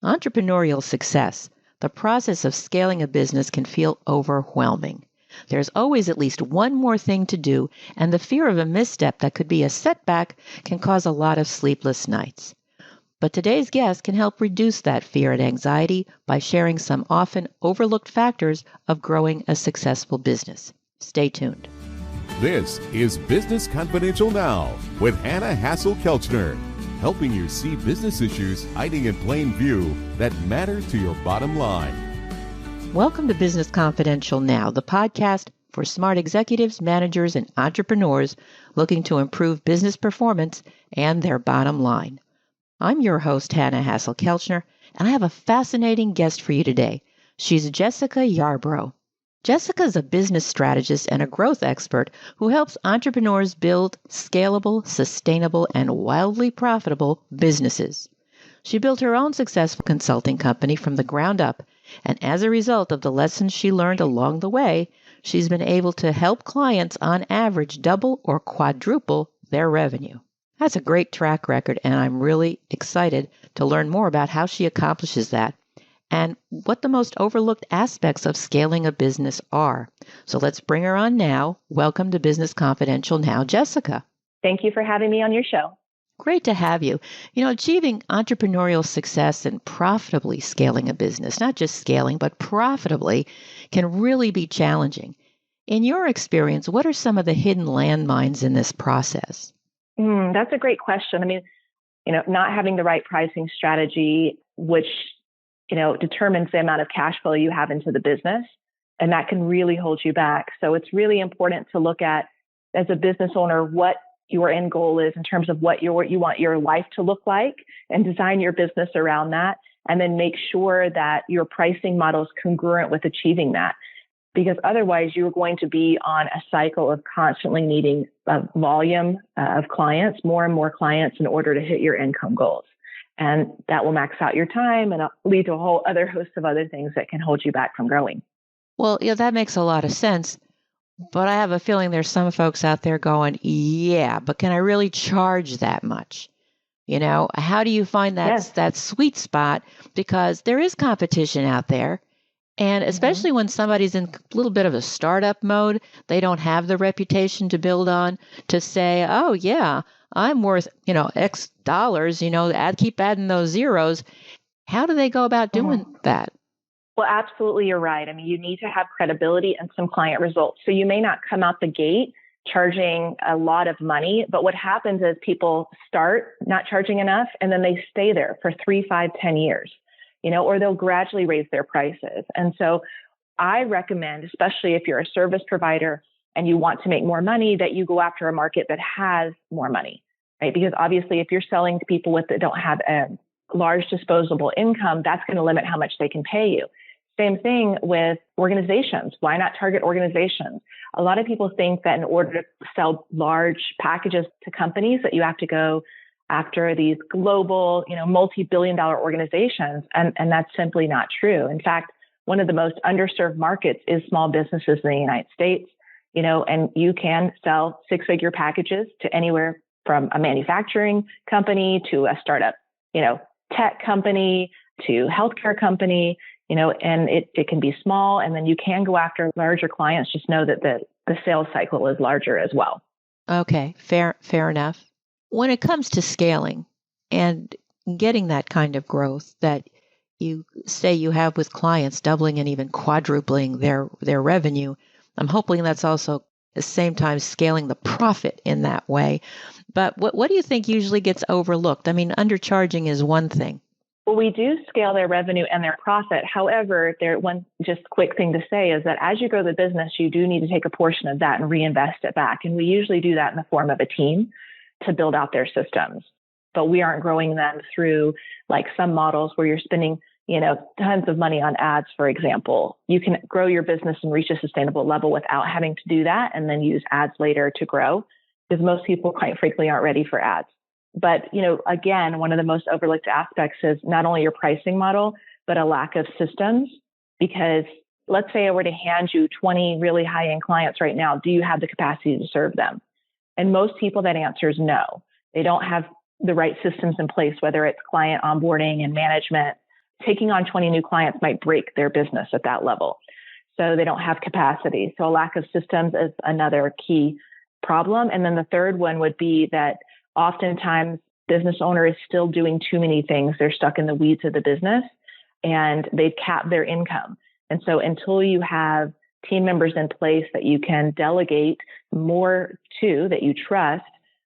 Entrepreneurial success, the process of scaling a business, can feel overwhelming. There's always at least one more thing to do, and the fear of a misstep that could be a setback can cause a lot of sleepless nights. But today's guest can help reduce that fear and anxiety by sharing some often overlooked factors of growing a successful business. Stay tuned. This is Business Confidential Now with Hannah Hasl-Kelchner, helping you see business issues hiding in plain view that matter to your bottom line. Welcome to Business Confidential Now, the podcast for smart executives, managers, and entrepreneurs looking to improve business performance and their bottom line. I'm your host, Hannah Hasl-Kelchner, and I have a fascinating guest for you today. She's Jessica Yarbrough. Jessica is a business strategist and a growth expert who helps entrepreneurs build scalable, sustainable, and wildly profitable businesses. She built her own successful consulting company from the ground up, and as a result of the lessons she learned along the way, she's been able to help clients on average double or quadruple their revenue. That's a great track record, and I'm really excited to learn more about how she accomplishes that and what the most overlooked aspects of scaling a business are. So let's bring her on now. Welcome to Business Confidential Now, Jessica. Thank you for having me on your show. Great to have you. Achieving entrepreneurial success and profitably scaling a business, not just scaling, but profitably, can really be challenging. In your experience, what are some of the hidden landmines in this process? That's a great question. Not having the right pricing strategy, which determines the amount of cash flow you have into the business, and that can really hold you back. So it's really important to look at, as a business owner, what your end goal is in terms of what you want your life to look like, and design your business around that, and then make sure that your pricing model is congruent with achieving that. Because otherwise, you're going to be on a cycle of constantly needing a volume of clients, more and more clients, in order to hit your income goals. And that will max out your time and lead to a whole other host of other things that can hold you back from growing. Well, that makes a lot of sense. But I have a feeling there's some folks out there going, yeah, but can I really charge that much? How do you find that sweet spot? Because there is competition out there. And especially when somebody's in a little bit of a startup mode, they don't have the reputation to build on to say, oh, yeah, I'm worth, X dollars, keep adding those zeros. How do they go about doing that? Well, absolutely, you're right. You need to have credibility and some client results. So you may not come out the gate charging a lot of money, but what happens is people start not charging enough, and then they stay there for 3, 5, 10 years. Or they'll gradually raise their prices. And so I recommend, especially if you're a service provider and you want to make more money, that you go after a market that has more money, right? Because obviously, if you're selling to people that don't have a large disposable income, that's going to limit how much they can pay you. Same thing with organizations. Why not target organizations? A lot of people think that in order to sell large packages to companies, that you have to go after these global, multi-billion-dollar organizations. And that's simply not true. In fact, one of the most underserved markets is small businesses in the United States, and you can sell 6-figure packages to anywhere from a manufacturing company to a startup, tech company to healthcare company, and it can be small. And then you can go after larger clients. Just know that the sales cycle is larger as well. Okay, fair enough. When it comes to scaling and getting that kind of growth that you say you have with clients, doubling and even quadrupling their revenue, I'm hoping that's also at the same time scaling the profit in that way. But what do you think usually gets overlooked? Undercharging is one thing. Well, we do scale their revenue and their profit. However, one just quick thing to say is that as you grow the business, you do need to take a portion of that and reinvest it back. And we usually do that in the form of a team to build out their systems. But we aren't growing them through like some models where you're spending, tons of money on ads, for example. You can grow your business and reach a sustainable level without having to do that and then use ads later to grow, because most people quite frankly aren't ready for ads. But, again, one of the most overlooked aspects is not only your pricing model, but a lack of systems. Because let's say I were to hand you 20 really high-end clients right now, do you have the capacity to serve them? And most people, that answer is no. They don't have the right systems in place, whether it's client onboarding and management, taking on 20 new clients might break their business at that level. So they don't have capacity. So a lack of systems is another key problem. And then the third one would be that oftentimes business owner is still doing too many things. They're stuck in the weeds of the business and they've capped their income. And so until you have team members in place that you can delegate more to, that you trust,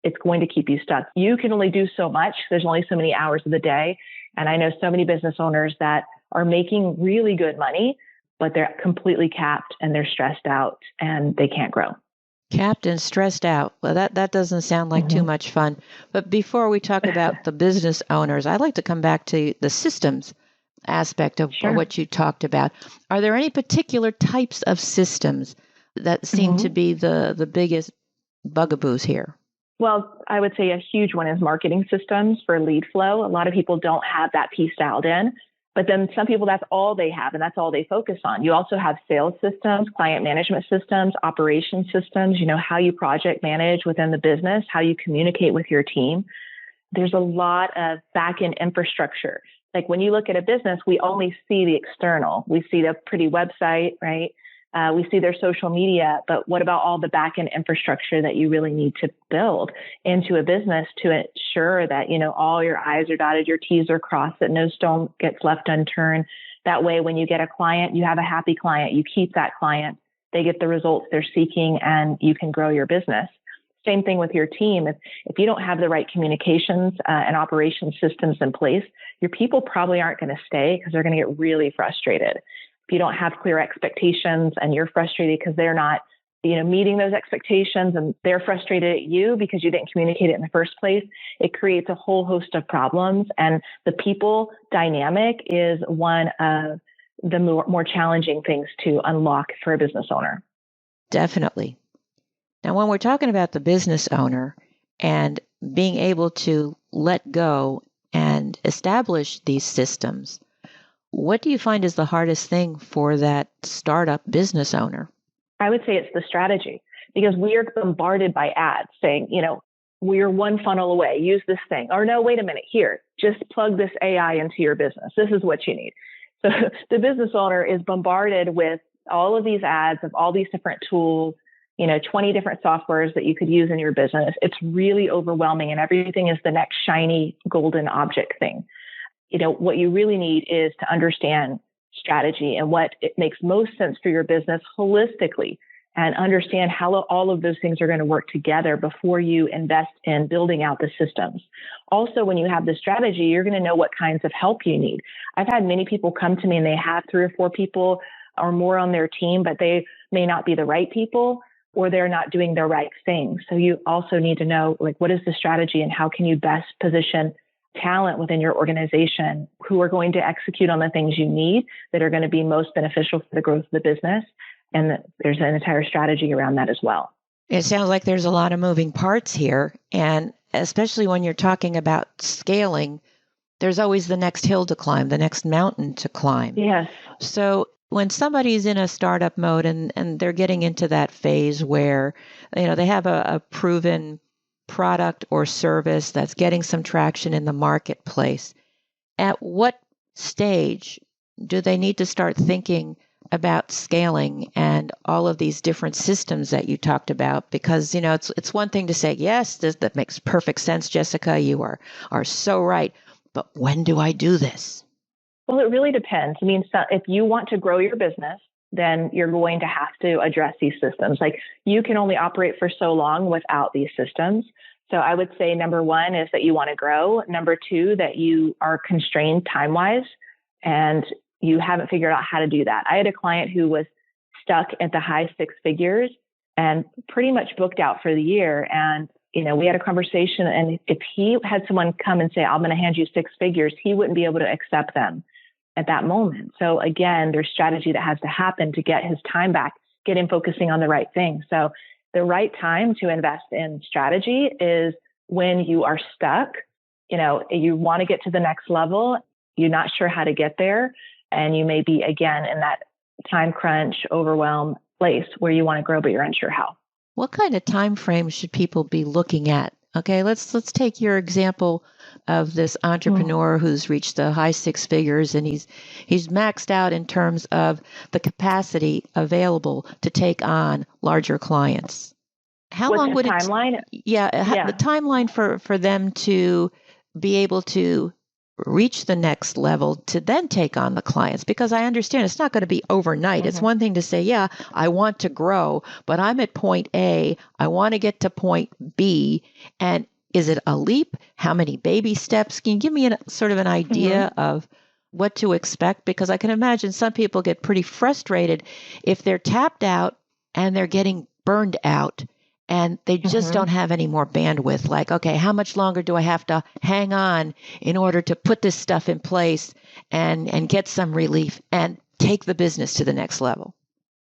it's going to keep you stuck. You can only do so much. There's only so many hours of the day. And I know so many business owners that are making really good money, but they're completely capped and they're stressed out and they can't grow. Capped and stressed out. Well, that doesn't sound like too much fun. But before we talk about the business owners, I'd like to come back to the systems aspect of what you talked about. Are there any particular types of systems that seem to be the biggest bugaboos here? Well, I would say a huge one is marketing systems for lead flow. A lot of people don't have that piece dialed in, but then some people, that's all they have and that's all they focus on. You also have sales systems, client management systems, operation systems, how you project manage within the business, how you communicate with your team. There's a lot of back-end infrastructure. Like when you look at a business, we only see the external. We see the pretty website, right? We see their social media, but what about all the back-end infrastructure that you really need to build into a business to ensure that, all your I's are dotted, your T's are crossed, that no stone gets left unturned. That way, when you get a client, you have a happy client, you keep that client, they get the results they're seeking, and you can grow your business. Same thing with your team. If you don't have the right communications and operations systems in place, your people probably aren't going to stay because they're going to get really frustrated. If you don't have clear expectations and you're frustrated because they're not, meeting those expectations and they're frustrated at you because you didn't communicate it in the first place, it creates a whole host of problems. And the people dynamic is one of the more challenging things to unlock for a business owner. Definitely. Now, when we're talking about the business owner and being able to let go and establish these systems, what do you find is the hardest thing for that startup business owner? I would say it's the strategy, because we are bombarded by ads saying, we're one funnel away, use this thing. Or no, wait a minute, here, just plug this AI into your business. This is what you need. So the business owner is bombarded with all of these ads of all these different tools, 20 different softwares that you could use in your business. It's really overwhelming and everything is the next shiny golden object thing. What you really need is to understand strategy and what it makes most sense for your business holistically, and understand how all of those things are going to work together before you invest in building out the systems. Also, when you have the strategy, you're going to know what kinds of help you need. I've had many people come to me and they have 3 or 4 people or more on their team, but they may not be the right people, or they're not doing the right thing. So you also need to know, what is the strategy and how can you best position talent within your organization who are going to execute on the things you need that are going to be most beneficial for the growth of the business. And there's an entire strategy around that as well. It sounds like there's a lot of moving parts here. And especially when you're talking about scaling, there's always the next hill to climb, the next mountain to climb. Yes. So when somebody's in a startup mode and they're getting into that phase where, they have a proven product or service that's getting some traction in the marketplace, at what stage do they need to start thinking about scaling and all of these different systems that you talked about? Because, it's one thing to say, yes, that makes perfect sense, Jessica, you are so right. But when do I do this? Well, it really depends. If you want to grow your business, then you're going to have to address these systems. You can only operate for so long without these systems. So I would say number 1 is that you want to grow. Number 2, that you are constrained time-wise and you haven't figured out how to do that. I had a client who was stuck at the high 6 figures and pretty much booked out for the year. And, we had a conversation, and if he had someone come and say, I'm going to hand you 6 figures, he wouldn't be able to accept them at that moment. So again, there's strategy that has to happen to get his time back, get him focusing on the right thing. So the right time to invest in strategy is when you are stuck, you want to get to the next level, you're not sure how to get there, and you may be, again, in that time crunch, overwhelm place where you want to grow, but you're unsure how. What kind of time frame should people be looking at Okay, let's take your example of this entrepreneur who's reached the high six figures, and he's maxed out in terms of the capacity available to take on larger clients. How What's long the would timeline? the timeline for them to be able to reach the next level to then take on the clients? Because I understand it's not going to be overnight. It's one thing to say, yeah, I want to grow, but I'm at point A. I want to get to point B. And is it a leap? How many baby steps? Can you give me sort of an idea of what to expect? Because I can imagine some people get pretty frustrated if they're tapped out and they're getting burned out and they just don't have any more bandwidth. Like, okay, how much longer do I have to hang on in order to put this stuff in place and get some relief and take the business to the next level?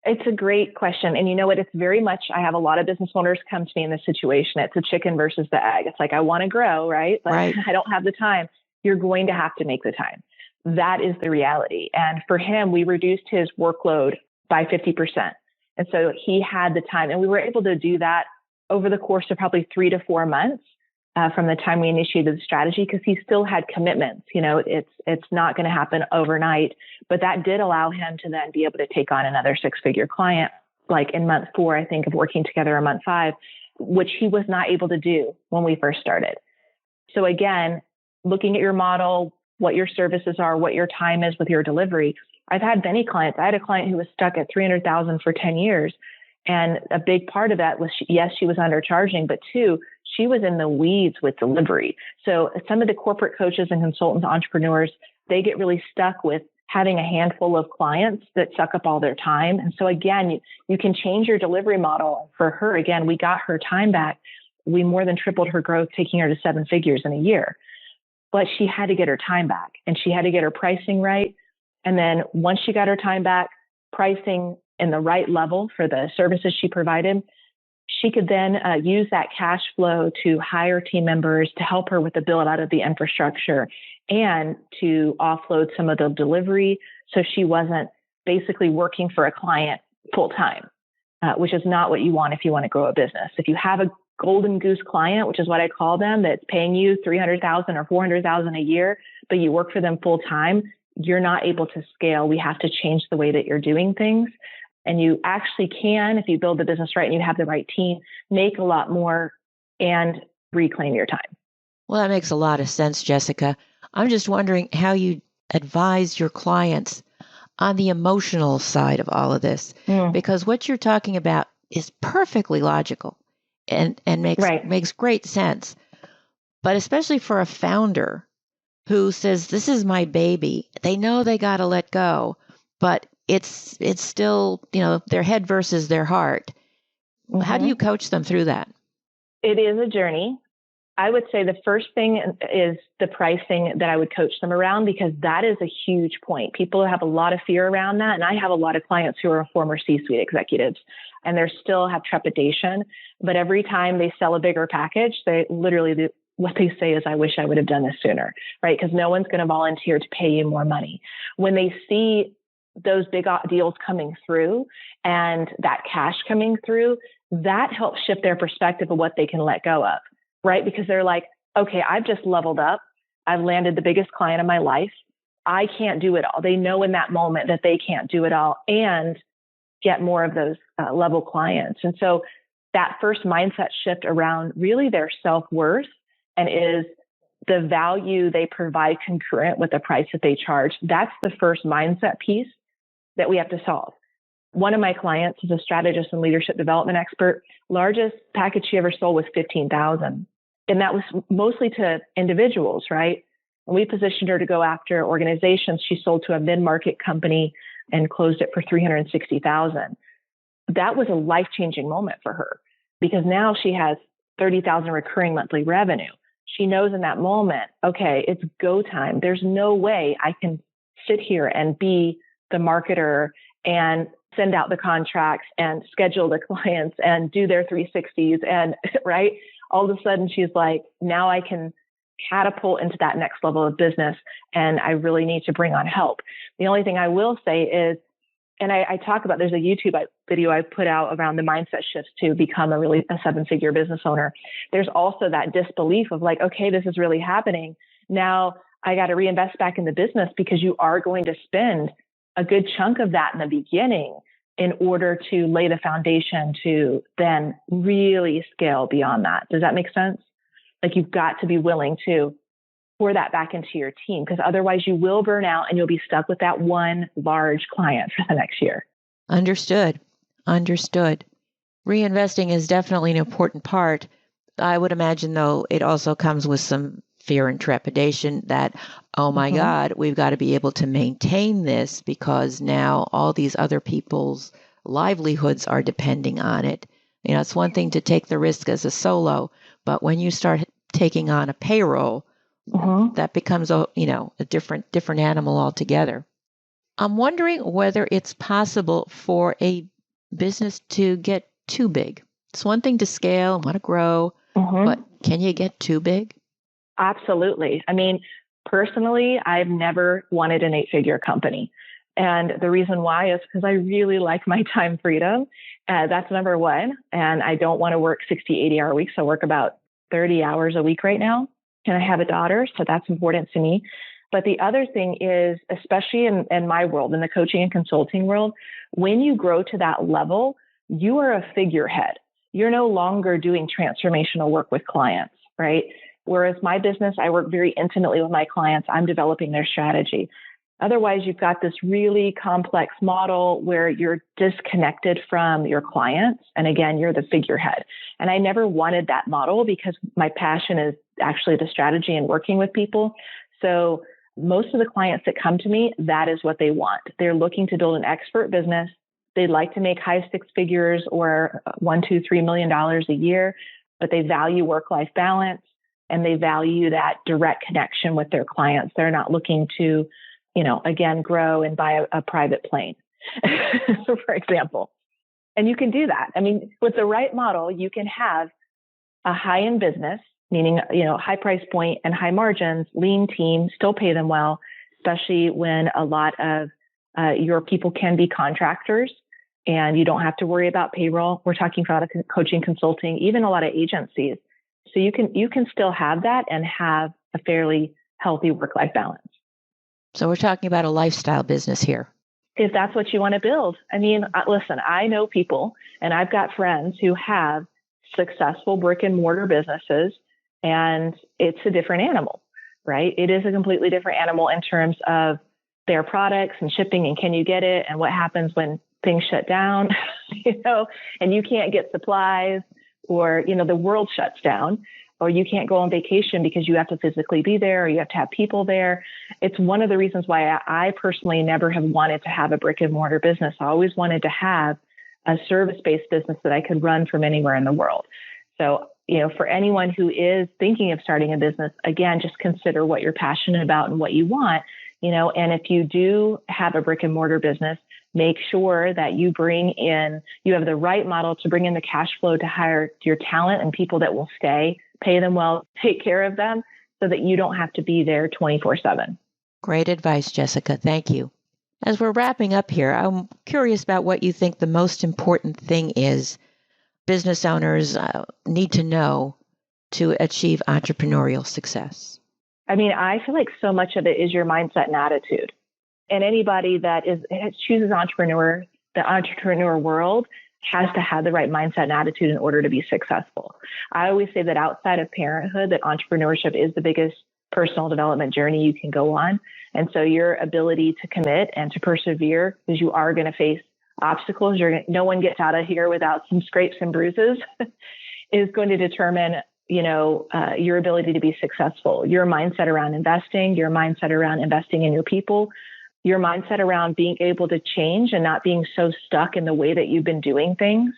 It's a great question. And you know what? It's very much, I have a lot of business owners come to me in this situation. It's a chicken versus the egg. It's like, I want to grow, right? But I don't have the time. You're going to have to make the time. That is the reality. And for him, we reduced his workload by 50%. And so he had the time, and we were able to do that over the course of probably 3 to 4 months from the time we initiated the strategy, because he still had commitments. You know, it's not going to happen overnight, but that did allow him to then be able to take on another 6-figure client, like in month 4, I think, of working together, or month 5, which he was not able to do when we first started. So again, looking at your model, what your services are, what your time is with your delivery. I've had many clients. I had a client who was stuck at $300,000 for 10 years. And a big part of that was, yes, she was undercharging, but 2, she was in the weeds with delivery. So some of the corporate coaches and consultants, entrepreneurs, they get really stuck with having a handful of clients that suck up all their time. And so again, you can change your delivery model. For her, again, we got her time back. We more than tripled her growth, taking her to 7 figures in a year. But she had to get her time back, and she had to get her pricing right. And then once she got her time back, pricing in the right level for the services she provided, she could then use that cash flow to hire team members to help her with the build out of the infrastructure and to offload some of the delivery. So she wasn't basically working for a client full time, which is not what you want if you want to grow a business. If you have a golden goose client, which is what I call them, that's paying you $300,000 or $400,000 a year, but you work for them full time, you're not able to scale. We have to change the way that you're doing things. And you actually can, if you build the business right and you have the right team, make a lot more and reclaim your time. Well, that makes a lot of sense, Jessica. I'm just wondering how you advise your clients on the emotional side of all of this, because what you're talking about is perfectly logical and makes great sense. But especially for a founder who says, this is my baby, they know they got to let go, but it's still, their head versus their heart. How do you coach them through that? It is a journey. I would say the first thing is the pricing that I would coach them around, because that is a huge point. People have a lot of fear around that. And I have a lot of clients who are former C-suite executives, and they still have trepidation. But every time they sell a bigger package, they literally, what they say is, I wish I would have done this sooner, right? Because no one's going to volunteer to pay you more money. When they see those big deals coming through and that cash coming through, that helps shift their perspective of what they can let go of, right? Because they're like, okay, I've just leveled up. I've landed the biggest client of my life. I can't do it all. They know in that moment that they can't do it all and get more of those level clients. And so that first mindset shift around really their self-worth and is the value they provide concurrent with the price that they charge. That's the first mindset piece that we have to solve. One of my clients is a strategist and leadership development expert. Largest package she ever sold was $15,000. And that was mostly to individuals, right? And we positioned her to go after organizations. She sold to a mid-market company and closed it for $360,000. That was a life-changing moment for her, because now she has $30,000 recurring monthly revenue. She knows in that moment, okay, it's go time. There's no way I can sit here and be the marketer and send out the contracts and schedule the clients and do their 360s and right. All of a sudden she's like, now I can catapult into that next level of business, and I really need to bring on help. The only thing I will say is And I talk about, there's a YouTube video I put out around the mindset shifts to become a 7-figure business owner. There's also that disbelief of like, okay, this is really happening. Now I got to reinvest back in the business, because you are going to spend a good chunk of that in the beginning in order to lay the foundation to then really scale beyond that. Does that make sense? Like, you've got to be willing to pour that back into your team, because otherwise you will burn out and you'll be stuck with that one large client for the next year. Understood. Reinvesting is definitely an important part. I would imagine, though, it also comes with some fear and trepidation that, oh my God, we've got to be able to maintain this, because now all these other people's livelihoods are depending on it. You know, it's one thing to take the risk as a solo, but when you start taking on a payroll, that becomes a different animal altogether. I'm wondering whether it's possible for a business to get too big. It's one thing to scale and want to grow, but can you get too big? Absolutely. I mean, personally, I've never wanted an 8-figure company. And the reason why is because I really like my time freedom. That's number one. And I don't want to work 60, 80-hour weeks. I work about 30 hours a week right now. And I have a daughter, so that's important to me. But the other thing is, especially in my world, in the coaching and consulting world, when you grow to that level, you are a figurehead. You're no longer doing transformational work with clients, right? Whereas my business, I work very intimately with my clients. I'm developing their strategy. Otherwise, you've got this really complex model where you're disconnected from your clients. And again, you're the figurehead. And I never wanted that model, because my passion is actually the strategy and working with people. So most of the clients that come to me, that is what they want. They're looking to build an expert business. They'd like to make high 6 figures or $1, $2, $3 million a year, but they value work-life balance and they value that direct connection with their clients. They're not looking to, again, grow and buy a private plane, for example. And you can do that. I mean, with the right model, you can have a high-end business, meaning, high price point and high margins, lean team, still pay them well, especially when a lot of your people can be contractors and you don't have to worry about payroll. We're talking about coaching, consulting, even a lot of agencies. So you can still have that and have a fairly healthy work-life balance. So we're talking about a lifestyle business here. If that's what you want to build. I mean, listen, I know people and I've got friends who have successful brick and mortar businesses, and it's a different animal, right? It is a completely different animal in terms of their products and shipping and can you get it and what happens when things shut down, and you can't get supplies, or, the world shuts down, or you can't go on vacation because you have to physically be there or you have to have people there. It's one of the reasons why I personally never have wanted to have a brick and mortar business. I always wanted to have a service-based business that I could run from anywhere in the world. So, for anyone who is thinking of starting a business, again, just consider what you're passionate about and what you want, and if you do have a brick and mortar business, make sure that you have the right model to bring in the cash flow to hire your talent and people that will stay, pay them well, take care of them so that you don't have to be there 24/7. Great advice, Jessica. Thank you. As we're wrapping up here, I'm curious about what you think the most important thing is business owners need to know to achieve entrepreneurial success. I mean, I feel like so much of it is your mindset and attitude. And anybody that chooses the entrepreneur world has to have the right mindset and attitude in order to be successful. I always say that outside of parenthood, that entrepreneurship is the biggest personal development journey you can go on. And so your ability to commit and to persevere, because you are going to face obstacles, no one gets out of here without some scrapes and bruises, is going to determine, your ability to be successful. Your mindset around investing, your mindset around investing in your people, your mindset around being able to change and not being so stuck in the way that you've been doing things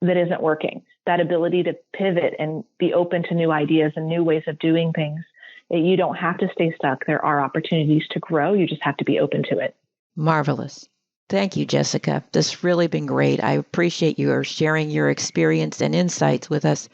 that isn't working. That ability to pivot and be open to new ideas and new ways of doing things. You don't have to stay stuck. There are opportunities to grow. You just have to be open to it. Marvelous. Thank you, Jessica. This has really been great. I appreciate you sharing your experience and insights with us,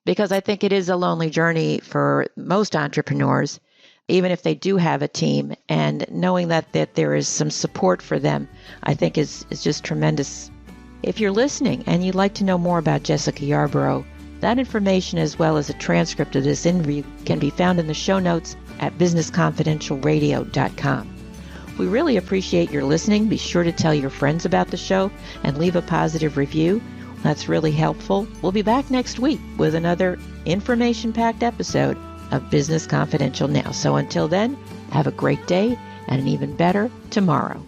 because I think it is a lonely journey for most entrepreneurs. even if they do have a team, and knowing that there is some support for them, I think is just tremendous. If you're listening and you'd like to know more about Jessica Yarbrough, that information as well as a transcript of this interview can be found in the show notes at businessconfidentialradio.com. We really appreciate your listening. Be sure to tell your friends about the show and leave a positive review. That's really helpful. We'll be back next week with another information-packed episode of Business Confidential Now. So until then, have a great day and an even better tomorrow.